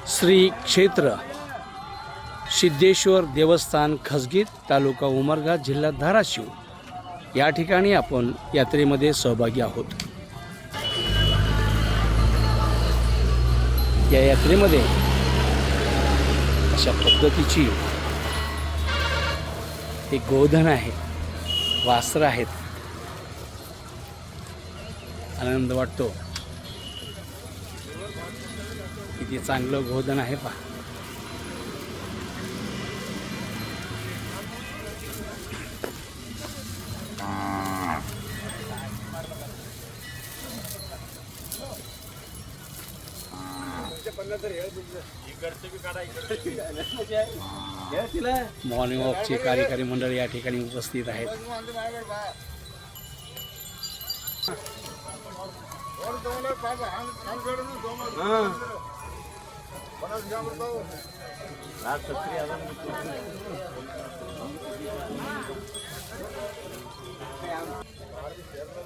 श्री क्षेत्र सिद्धेश्वर देवस्थान खसगीत तालुका उमरगा जिल्हा धाराशिव या ठिकाणी आपण यात्रेमध्ये सहभागी आहोत। या यात्रेमध्ये अशा पद्धतीची एक गोधन आहे, वासरं आहेत, आनंद वाटतो। किती चांगलं गोधन आहे पहा। मॉर्निंग वॉकचे कार्यकारी मंडळ या ठिकाणी उपस्थित आहेत।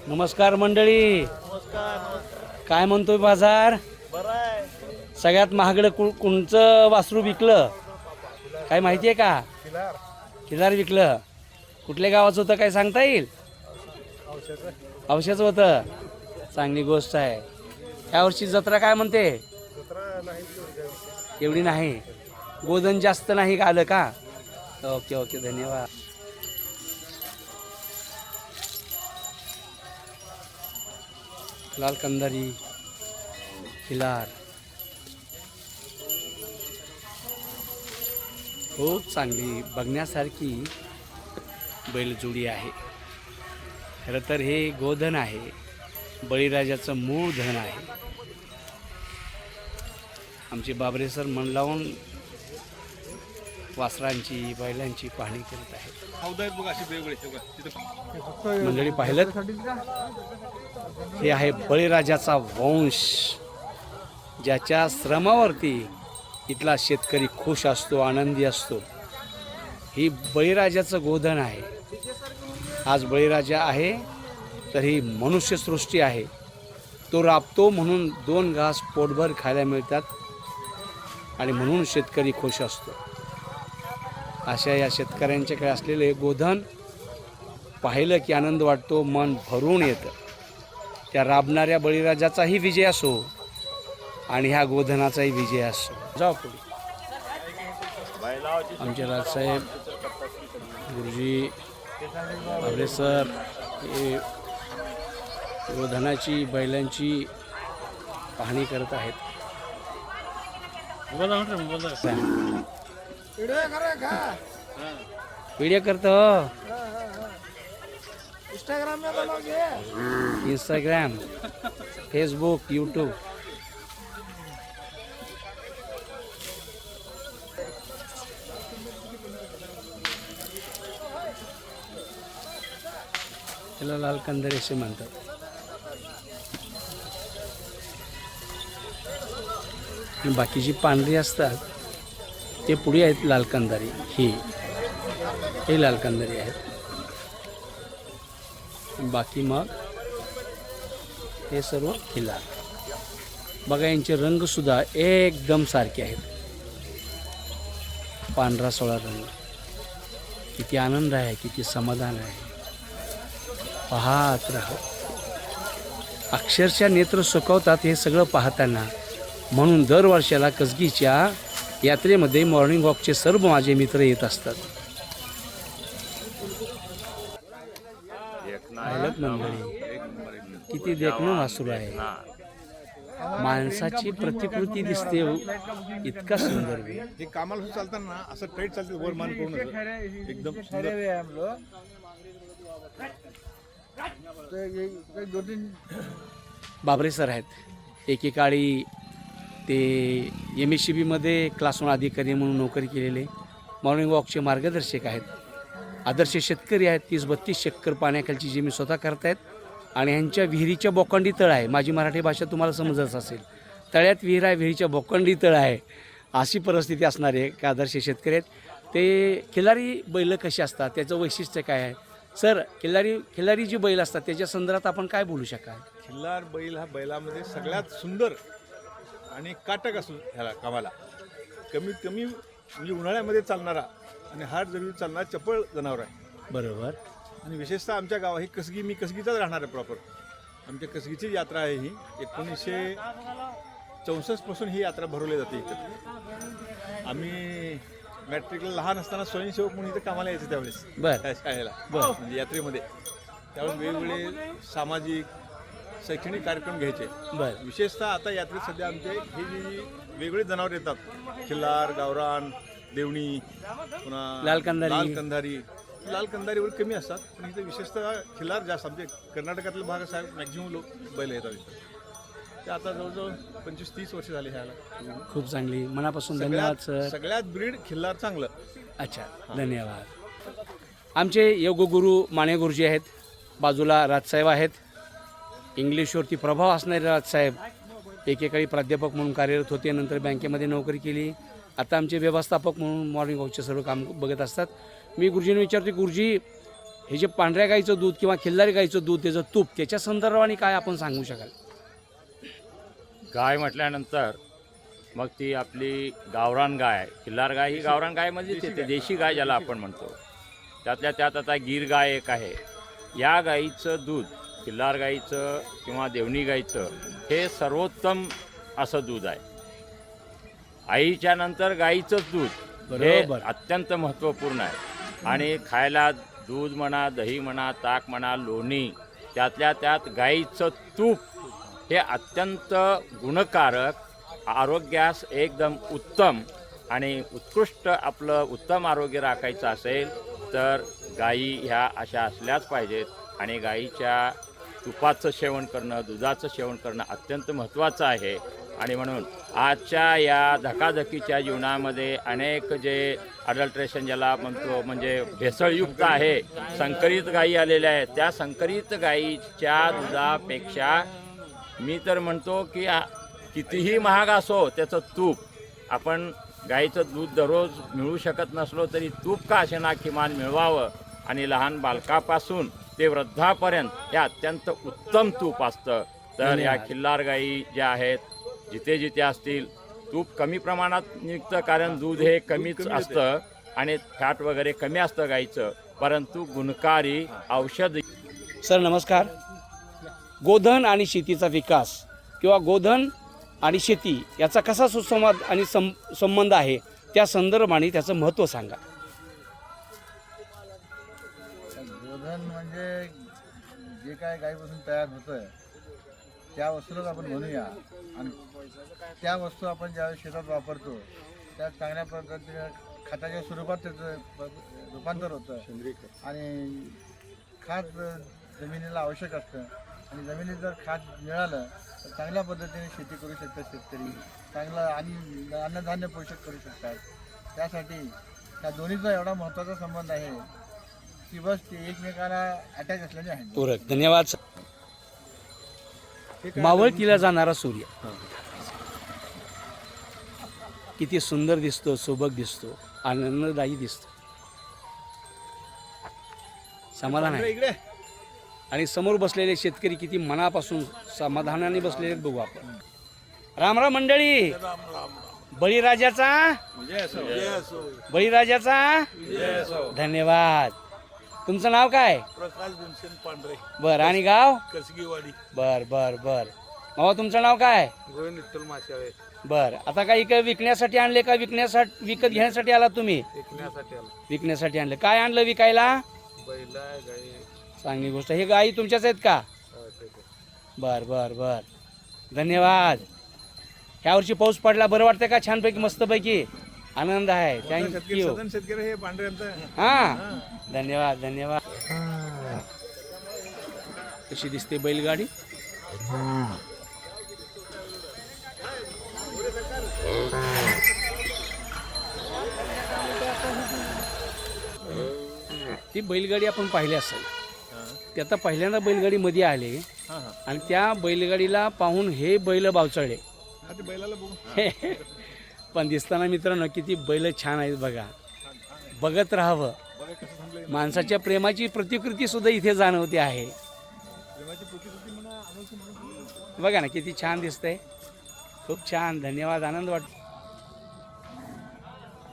नमस्कार मंडळी, काय म्हणतोय बाजार? सगळ्यात महागडं कोणचं वासरू विकलं काय माहिती आहे का? खिलार विकलं। कुठल्या गावाचं होतं काय सांगता येईल? औषधाचं होतं। चांगली गोष्ट आहे। यावर्षी जत्रा काय म्हणते? एवढी नाही, गोधन जास्त नाही आलं का? ओके ओके, धन्यवाद। लाल कंदारी खिलार खूप चांगली बघण्यासारखी बैलजोडी आहे। खरं तर हे गोधन आहे, बळीराजाचं मूळ धन आहे। आमचे बाबरे सर मन लावून वासरांची बैलांची पाहणी करत आहेत। मंडळी पाहिलं, हे आहे बळीराजाचा वंश, ज्याच्या श्रमावरती इथला शेतकरी खुश असतो, आनंदी असतो। ही बळीराजाचं गोधन आहे। आज बळीराजा आहे तर ही मनुष्यसृष्टी आहे। तो राबतो म्हणून 2 घास पोटभर खायला मिळतात आणि म्हणून शेतकरी खुश असतो। अशा या शेतकऱ्यांच्याकडे असलेले गोधन पाहिलं की आनंद वाटतो, मन भरून येतं। त्या राबणाऱ्या बळीराजाचाही विजय असो आणि ह्या गोधनाचाही विजय असो। जाऊ पुढे। आमचे राजसाहेब गुरुजी बाबरे सर हे गोधनाची बैलांची पाहणी करत आहेत। व्हिडिओ करतो इंस्टाग्राम, फेसबुक, यूट्यूब। त्याला लाल कंदारी असे म्हणतात। बाकीची पांढरी असतात ते पुढे आहेत लाल कंदारी। हे लाल कंदारी आहेत। बाकी मग हे सर्व खिलार। बघा, यांचे रंग सुद्धा एकदम सारखे आहेत, पांढरा सोळा रंग। किती आनंद आहे, किती समाधान आहे, पाहत राहा। अक्षरशः नेत्र सुकवतात हे सगळं पाहताना। म्हणून दरवर्षाला कसगीच्या यात्रेमध्ये मॉर्निंग वॉकचे सर्व माझे मित्र येत असतात। किती देखणं वासरू आहे, माणसाची प्रतिकृती दिसते, इतका सुंदर। हे कामाला चालताना असं टाईट चालते, वर मान करून एकदम बाबरे सर आहेत। एकेकाळी ते MSCBमध्ये क्लास 1 अधिकारी म्हणून नोकरी केलेले, मॉर्निंग वॉकचे मार्गदर्शक आहेत। आदर्श शेतकरी आहेत। 30-32 एकर पाण्याखालची जमीन स्वतः करतायत आणि ह्यांच्या विहिरीच्या बोकांडी तळ आहे। माझी मराठी भाषा तुम्हाला समजत असेल। तळ्यात विहीर आहे, विहिरीच्या बोकांडी तळ आहे, अशी परिस्थिती असणारे एक आदर्श शेतकरी आहेत। ते खिलारी बैल कशी असतात, त्याचं वैशिष्ट्य काय आहे? सर, खिल्लारी जी बैल असतात त्याच्या संदर्भात आपण काय बोलू शकाल? खिल्लार बैल हा बैलामध्ये सगळ्यात सुंदर आणि काटक असतो ह्याला कामाला. कमीत कमी म्हणजे उन्हाळ्यामध्ये चालणारा आणि हात जरी चालणारा चपळ जनावर आहे. बरोबर. आणि विशेषतः आमच्या गावात ही कसगी, मी कसगीचाच राहणार आहे प्रॉपर. आमच्या कसगीची यात्रा आहे ही 1964 पासून ही यात्रा भरवली जाते इथं. आम्ही मॅट्रिकला लहान असताना स्वयंसेवक म्हणून इथं कामाला यायचं त्यावेळेस बर त्या शाळेला, बरं. म्हणजे यात्रेमध्ये. त्यावेळेस वेगवेगळे सामाजिक शैक्षणिक कार्यक्रम घ्यायचे. बर विशेषतः आता यात्रेत सध्या आमचे हे जी वेगवेगळे जनावर येतात, खिल्लार, गावरान, देवणी, पुन्हा लाल कंधारी. लाल कंधारीवर कमी असतात, पण इथे विशेषतः खिल्लार जास्त. आमचे कर्नाटकातला भाग असा मॅक्झिमम लोक बैल येतात इथं. ते आता जवळजवळ 25-30 वर्ष झाली ह्याला. खूप चांगली, मनापासून धन्यवाद सर. सगळ्यात ब्रीड खिल्लार चांगलं. अच्छा, धन्यवाद. आमचे योग गुरु माने गुरुजी आहेत, बाजूला राजसाहेब आहेत. इंग्लिशवरती प्रभाव असणारे राजसाहेब एकेकाळी प्राध्यापक म्हणून कार्यरत होते, नंतर बँकेमध्ये नोकरी केली. आता आमचे व्यवस्थापक म्हणून मॉर्निंग वॉकचे सर्व काम बघत असतात. मी गुरुजींना विचारतो, गुरुजी हे जे पांढऱ्या गाईचं दूध किंवा खिल्लारी गाईचं दूध, त्याचं तूप, त्याच्या संदर्भाने काय आपण सांगू शकाल? गाय म्हटल्यानंतर मग ती आपली गावरान गाय, खिल्लार गाय ही गावरान गायमध्येच येते, देशी गाय ज्याला आपण म्हणतो. त्यातल्या त्यात आता गीर गाय एक आहे. या गाईचं दूध, खिल्लार गाईचं किंवा देवणी गाईचं, हे सर्वोत्तम असं दूध आहे. आईच्या नंतर गाईचंच दूध हे बरोबर. अत्यंत महत्त्वपूर्ण आहे. आणि खायला दूध म्हणा, दही म्हणा, ताक म्हणा, लोणी, त्यातल्या त्यात गाईचं तूप हे अत्यंत गुणकारक, आरोग्यास एकदम उत्तम आणि उत्कृष्ट. आपलं उत्तम आरोग्य राखायचं असेल तर गायी ह्या अशा असल्याच पाहिजेत. आणि गाईच्या तुपाचं सेवन करणं, दुधाचं सेवन करणं अत्यंत महत्त्वाचं आहे. आणि म्हणून आजच्या या धकाधकीच्या जीवनामध्ये अनेक जे अडल्ट्रेशन ज्याला म्हणतो, म्हणजे भेसळयुक्त आहे, संकरित गायी आलेल्या आहेत. त्या संकरित गायीच्या दुधापेक्षा मी तर म्हणतो की कितीही महाग असो त्याचं तूप, आपण गाईचं दूध दररोज मिळू शकत नसलो तरी तूप का असेना किमान मिळवावं. आणि लहान बालकापासून ते वृद्धापर्यंत हे अत्यंत उत्तम तूप असतं. तर या खिल्लार गायी ज्या आहेत, जिथे जिथे असतील, तूप कमी प्रमाणात निघतं, कारण दूध हे कमीच असतं आणि फॅट वगैरे कमी असतं गाईचं, परंतु गुणकारी औषध. सर नमस्कार. गोधन आणि शेतीचा विकास किंवा गोधन आणि शेती याचा कसा सुसंवाद आणि संबंध आहे, त्या संदर्भाने त्याचं महत्त्व सांगा. गोधन म्हणजे जे काय गाईपासून तयार होतं त्या वस्तूलाच आपण म्हणूया. आणि त्या वस्तू आपण ज्यावेळेस शेतात वापरतो त्या चांगल्या पद्धतीने खताच्या स्वरूपात त्याचं रूपांतर होतं. आणि खत जमिनीला आवश्यक असतं. आणि जमिनीत जर खत मिळालं तर चांगल्या पद्धतीने शेती करू शकतात शेतकरी, चांगलं अन्नधान्य पोषक करू शकतात. त्यासाठी त्या दोन्हीचा एवढा महत्त्वाचा संबंध आहे की बस ते एकमेकाला अटॅच असलेले आहे. पूरक. धन्यवाद सर. मावळतीला जाणारा सूर्य किती सुंदर दिसतो, सोबत दिसतो, आनंददायी दिसतो, समाधान आहे. इकडे आणि समोर बसलेले शेतकरी किती मनापासून समाधानाने बसलेले बघू आपण. रामराम मंडळी. बळीराजाचा धन्यवाद. तुमचं नाव काय? प्रकाश भीमसेन पांढरे, बर. आणि गाव? कसगीवाडी. बर बर बर. मावा तुमचं नाव काय? गोविंद विठ्ठल माशाळे. बर. आता काय इकडे विकण्यासाठी आणले का विकण्यासाठी, विकत घेण्यासाठी आला तुम्ही? विकण्यासाठी आलो. विकण्यासाठी आणले. काय आणलं विकायला? बैला गाई. चांगली गोष्ट. हे गाई तुमच्याच आहेत का? बर बर बर. धन्यवाद. ह्या वर्षी पाऊस पडला, बरं वाटतंय का? छानपैकी मस्तपैकी आनंद आहे. थँक्यू. सदन शेतकरी हे पांढऱ्यांचं. हां, धन्यवाद धन्यवाद. कशी दिसते बैलगाडी? ती बैलगाडी आपण पाहिली असेल. ते आता पहिल्यांदा बैलगाडी मध्ये आले आणि त्या बैलगाडीला पाहून हे बैल बावचळले. आता बैलाला बघू. पण दिसताना मित्रांनो किती बैल छान आहेत बघा. बघत राहावं. माणसाच्या प्रेमाची प्रतिकृती सुद्धा इथे जाणवते आहे. बघा ना किती छान दिसतंय. खूप छान, धन्यवाद. आनंद वाटतो.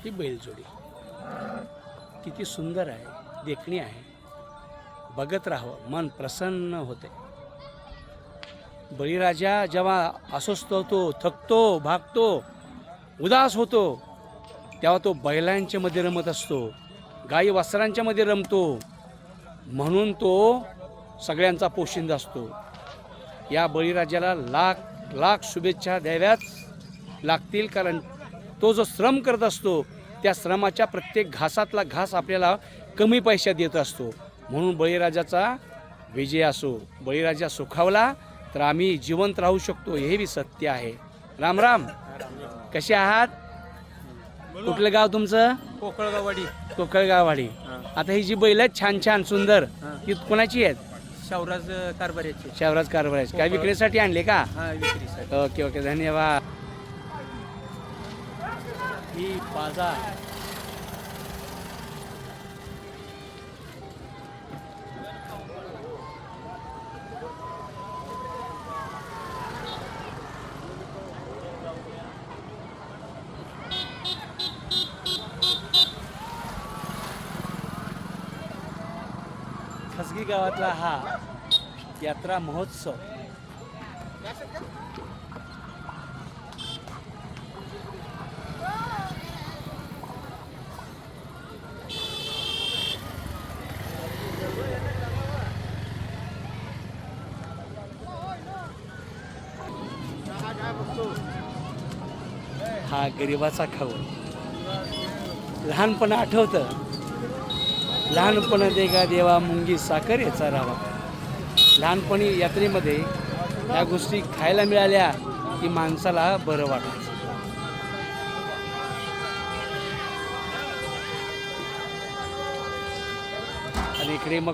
ही बैलजोडी किती सुंदर आहे, देखणी आहे. बघत राहावं, मन प्रसन्न होते. बळीराजा जेव्हा अस्वस्थ होतो, थकतो, भागतो, उदास होतो, तेव्हा तो बैलांच्या मध्ये रमत असतो, गाई वासरांच्या मध्ये रमतो. म्हणून तो सगळ्यांचा पोशिंदा असतो. या बळीराजाला लाख लाख शुभेच्छा द्याव्याच लागतील, कारण तो जो श्रम करत असतो त्या श्रमाच्या प्रत्येक घासातला घास आपल्याला कमी पैशात देत असतो. म्हणून बळीराजाचा विजय असो. बळीराजा सुखावला तर आम्ही जिवंत राहू शकतो, हे बी सत्य आहे. राम राम. कसे आहात? कुठलं गाव तुमचं? कोकळगाववाडी. कोकळगाववाडी. आता ही जी बैल आहेत छान छान सुंदर, ही कोणाची आहेत? शावराज कारभाऱ्याचे. शिवराज कारभाराचे. काय विक्रीसाठी आणले का? हा, विक्रीसाठी. ओके ओके, धन्यवाद. ही बाजार खासगी गावातला हा यात्रा महोत्सव हा गरिबाचा खाऊ. लहानपण आठवतं, लहानपण देगा देवा मुंगी साखर याचा रावा. लहानपणी यात्रेमध्ये या गोष्टी खायला मिळाल्या की माणसाला बरं वाटायचं. आणि इकडे मग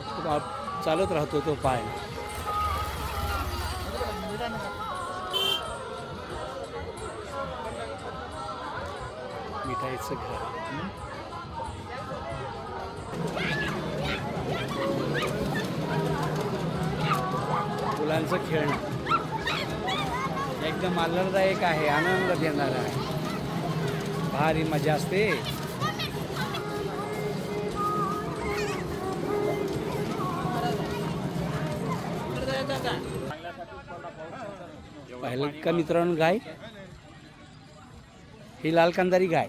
चालत राहतो तो पाय. मिठाईचं घर. मुलांचं खेळणं एकदम आल्हाददायक आहे, आनंद देणारं आहे, भारी मजा असते. पाहिलं का मित्रांनो, गाय ही लाल कांदारी गाय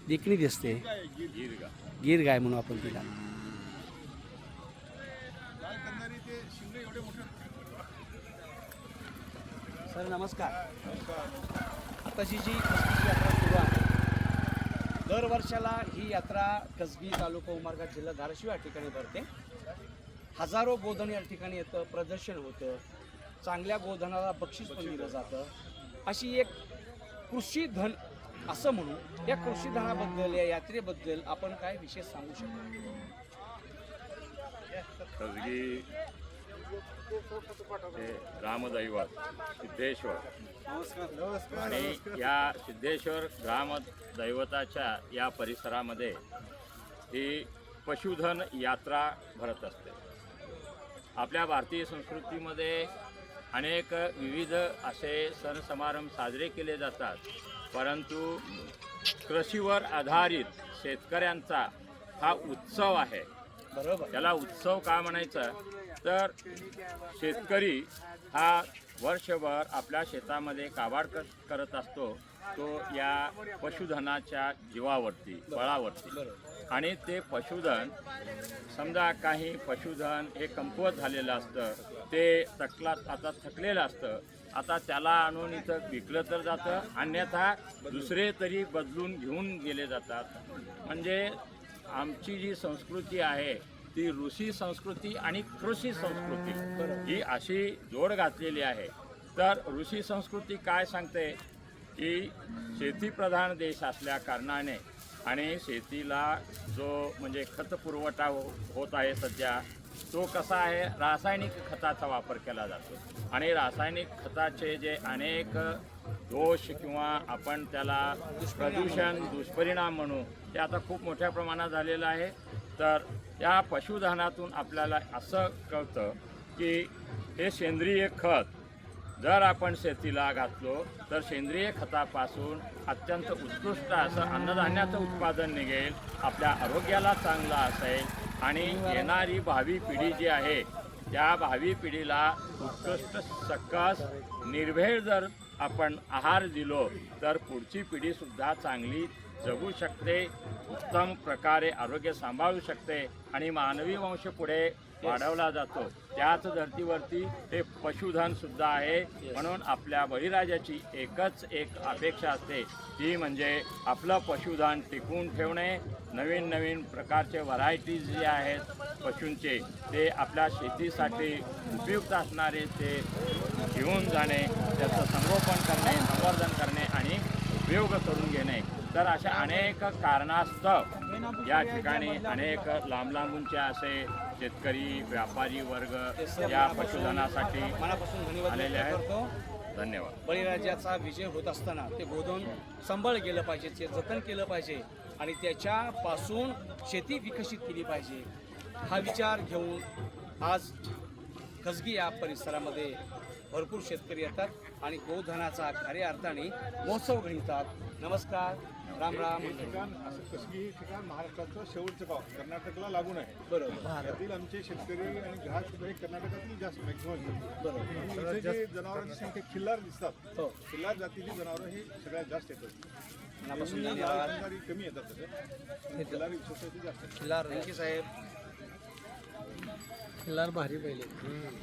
देखणी दिसते. गीर गाय म्हणून आपण तिला. सर नमस्कार. आताची जी कसबीची यात्रा सुरू आहे, दरवर्षाला ही यात्रा कसबी तालुका उमरगा जिल्हा धाराशिव या ठिकाणी भरते. हजारो गोधन या ठिकाणी येतं, प्रदर्शन होतं, चांगल्या गोधनाला बक्षीस पण दिलं जातं. अशी एक कृषी धन असं म्हणून या कृषी धनाबद्दल, या यात्रेबद्दल आपण काय विशेष सांगू शकतो? कसगी हे ग्रामदैवत सिद्धेश्वर आणि या सिद्धेश्वर ग्रामदैवताच्या या परिसरामध्ये ही पशुधन यात्रा भरत असते. आपल्या भारतीय संस्कृतीमध्ये अनेक विविध असे सण समारंभ साजरे केले जातात, परंतु कृषीवर आधारित शेतकऱ्यांचा हा उत्सव आहे. बरोबर. त्याला उत्सव का म्हणायचं तर शेतकरी हा वर्षभर आपल्या शेतामध्ये काबाड करत असतो, तो या पशुधनाच्या जीवावरती, बळावरती. आणि ते पशुधन समजा काही पशुधन हे कमकुवत झालेलं असतं, ते थकलेलं असतं. आता त्याला आणून इथं विकलं तर जातं, अन्यथा दुसरे तरी बदलून घेऊन गेले जातात. म्हणजे आमची जी संस्कृती आहे ती ऋषी संस्कृती आणि कृषी संस्कृती ही अशी जोड घातलेली आहे. तर ऋषी संस्कृती काय सांगते की शेतीप्रधान देश असल्या कारणाने आणि शेतीला जो म्हणजे खत पुरवठा होत आहे सध्या, तो कसा आहे, रासायनिक खताचा वापर केला जातो. आणि रासायनिक खताचे जे अनेक दोष किंवा आपण त्याला प्रदूषण, दुष्परिणाम म्हणू, ते आता खूप मोठ्या प्रमाणात झालेलं आहे. तर या पशुधनातून आपल्याला असं कळतं की हे सेंद्रिय खत जर आपण शेतीला घातलो तर सेंद्रिय खतापासून अत्यंत उत्कृष्ट असं अन्नधान्याचं उत्पादन निघेल, आपल्या आरोग्याला चांगलं असेल आणि येणारी भावी पिढी जी आहे त्या भावी पिढीला उत्कृष्ट सकस निर्भेळ जर आपण आहार दिलो तर पुढची पिढीसुद्धा चांगली जगू शकते, उत्तम प्रकारे आरोग्य सांभाळू शकते आणि मानवी वंश पुढे वाढवला जातो. त्याच धर्तीवरती हे पशुधनसुद्धा आहे. म्हणून आपल्या बळीराजाची एकच एक अपेक्षा असते, ती म्हणजे आपलं पशुधन टिकवून ठेवणे, नवीन नवीन प्रकारचे व्हरायटीज जे आहेत पशूंचे ते आपल्या शेतीसाठी उपयुक्त असणारे ते घेऊन जाणे, त्याचं संगोपन करणे, संवर्धन करणे आणि उपयोग करून घेणे. तर अशा अनेक कारणास्तव या ठिकाणी अनेक लांब लांबूनचे असे शेतकरी व्यापारी वर्ग या पशुधनासाठी मनापासून धन्यवाद आलेले व्यक्त आहेत. करतो. धन्यवाद. बळीराजाचा विजय होत असताना ते गोधन सांभाळ केलं पाहिजे, ते जतन केलं पाहिजे आणि त्याच्यापासून शेती विकसित केली पाहिजे. हा विचार घेऊन आज कसगी या परिसरामध्ये भरपूर शेतकरी येतात आणि गोधनाचा खऱ्या अर्थाने महोत्सव घडतात. नमस्कार, राम राम. हे ठिकाण असं कसगी हे ठिकाण महाराष्ट्राचं शेवटचं गाव कर्नाटकला लागून आहे. बरोबर यातील आमचे शेतकरी आणि ग्राहक सुद्धा हे कर्नाटकातील जास्त मॅक्झिमम बरोबर. इथे जे जनावरांची संख्या खिल्लार दिसतात, हो. खिल्लार जातीची जनावरं ही सगळ्यात जास्त येतात. मनापासून लाल धन्यवाद. कंदारी कमी येतात तसं, खिल्लारी सोसायटी जास्त येतात. खिल्लार रणकी साहेब. खिल्लार भारी पहिले